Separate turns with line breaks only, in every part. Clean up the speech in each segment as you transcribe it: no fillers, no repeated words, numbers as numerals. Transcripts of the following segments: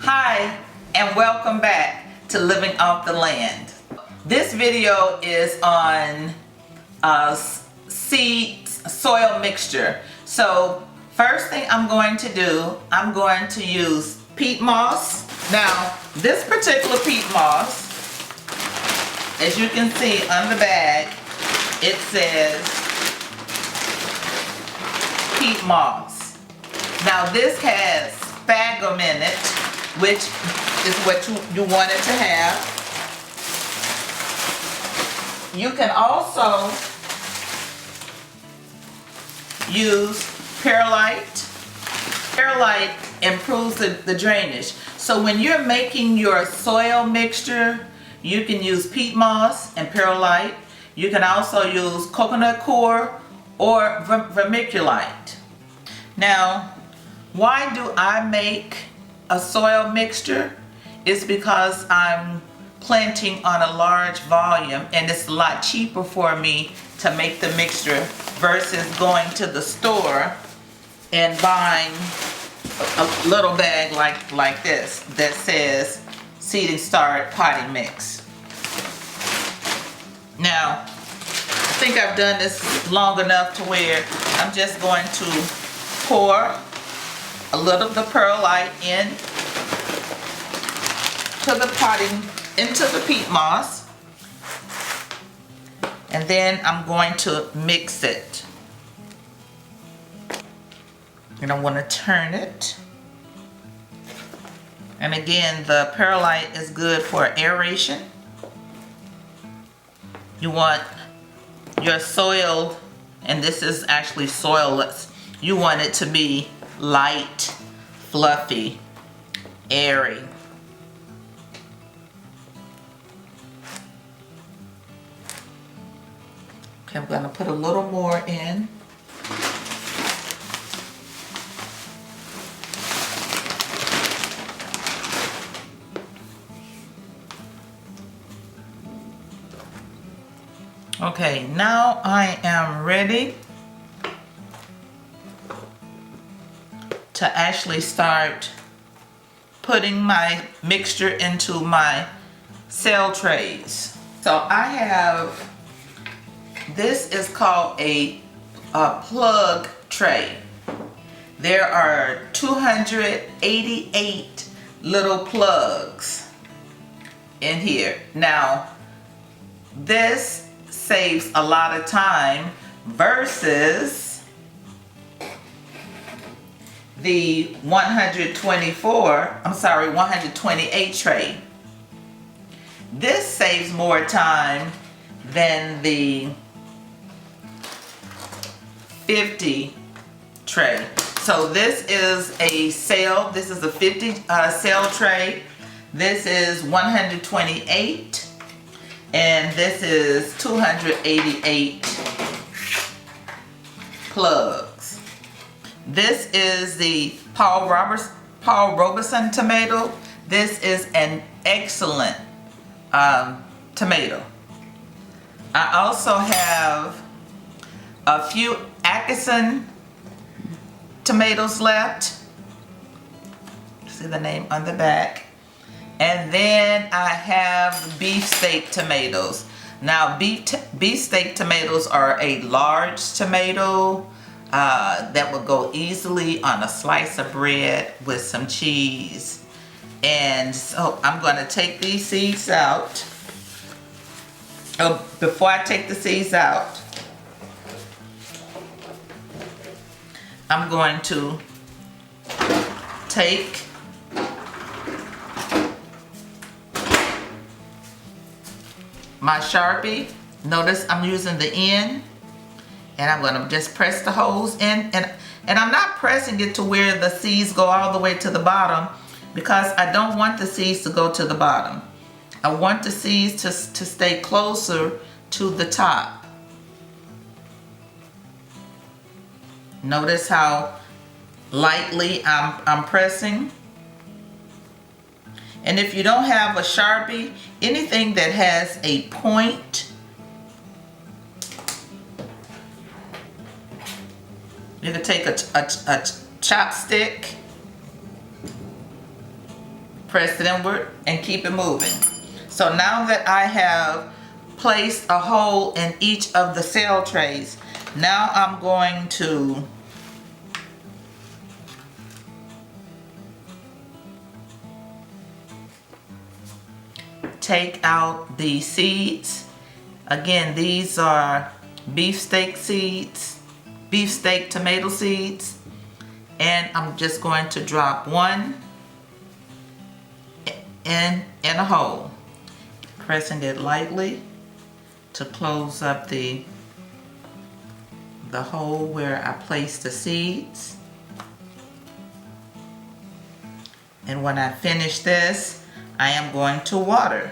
Hi, and welcome back to Living Off the Land. This video is on seed soil mixture. So first thing I'm going to do, I'm going to use peat moss. Now this particular peat moss, as you can see on the bag, it says peat moss. Now this has sphagnum in it, which is what you want it to have. You can also use perlite. Perlite improves the drainage. So when you're making your soil mixture, you can use peat moss and perlite. You can also use coconut coir or vermiculite. Now, why do I make a soil mixture? Is because I'm planting on a large volume and it's a lot cheaper for me to make the mixture versus going to the store and buying a little bag like this that says Seed and Start Potting Mix. Now, I think I've done this long enough to where I'm just going to pour a little of the perlite into the peat moss, and then I'm going to mix it. And I want to turn it. And again, the perlite is good for aeration. You want your soil, and this is actually soilless, you want it to be light, fluffy, airy. Okay, I'm going to put a little more in. Okay, now I am ready to actually start putting my mixture into my cell trays. So I have, this is called a plug tray. There are 288 little plugs in here. Now, this saves a lot of time versus the 128 tray. This saves more time than the 50 tray. So this is a cell, this is a 50 cell tray. This is 128. And this is 288 plugs. This is the Paul Robeson tomato. This is an excellent tomato. I also have a few Atkinson tomatoes left. See the name on the back. And then I have beefsteak tomatoes. Now beefsteak tomatoes are a large tomato that will go easily on a slice of bread with some cheese. And so I'm going to take these seeds out. Oh, before I take the seeds out, I'm going to take my Sharpie. Notice I'm using the end, and I'm going to just press the holes in, and I'm not pressing it to where the seeds go all the way to the bottom, because I don't want the seeds to go to the bottom. I want the seeds to stay closer to the top. Notice how lightly I'm pressing. And if you don't have a Sharpie, anything that has a point, you can take a chopstick Press it inward and keep it moving. So now that I have placed a hole in each of the cell trays, now I'm going to take out the seeds. Again, these are beefsteak seeds, beefsteak tomato seeds, and I'm just going to drop one in a hole, pressing it lightly to close up the hole where I placed the seeds. And when I finish this, I am going to water.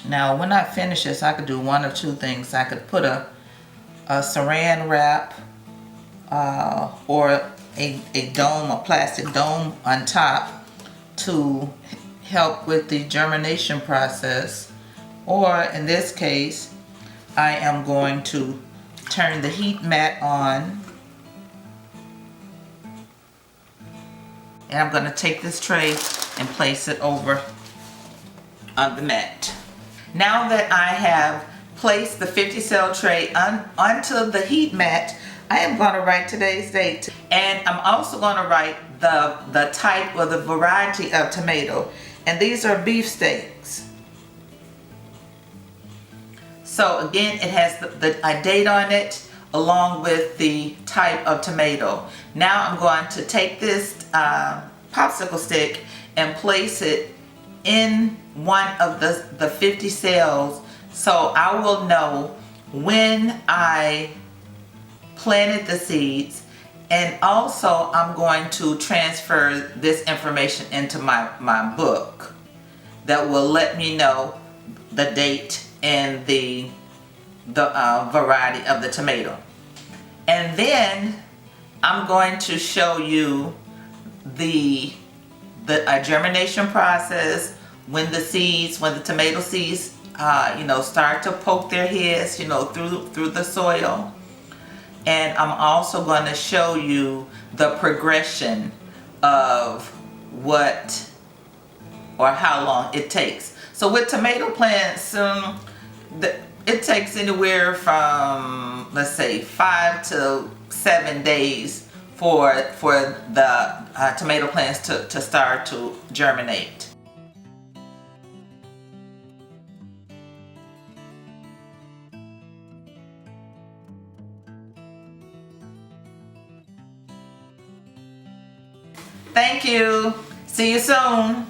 Now when I finish this, I could do one of two things. I could put a saran wrap or a dome, a plastic dome on top to help with the germination process. Or in this case, I am going to turn the heat mat on, and I'm going to take this tray and place it over on the mat. Now that I have placed the 50 cell tray onto the heat mat, I am going to write today's date, and I'm also going to write the type or the variety of tomato, and these are beefsteaks. So again, it has a date on it along with the type of tomato. Now I'm going to take this popsicle stick and place it in one of the 50 cells, so I will know when I planted the seeds, and also I'm going to transfer this information into my book that will let me know the date and the variety of the tomato. And then I'm going to show you the germination process, when the tomato seeds start to poke their heads through the soil. And I'm also going to show you the progression of what or how long it takes. So with tomato plants, it takes anywhere from, let's say, 5 to 7 days for the tomato plants to start to germinate. Thank you. See you soon.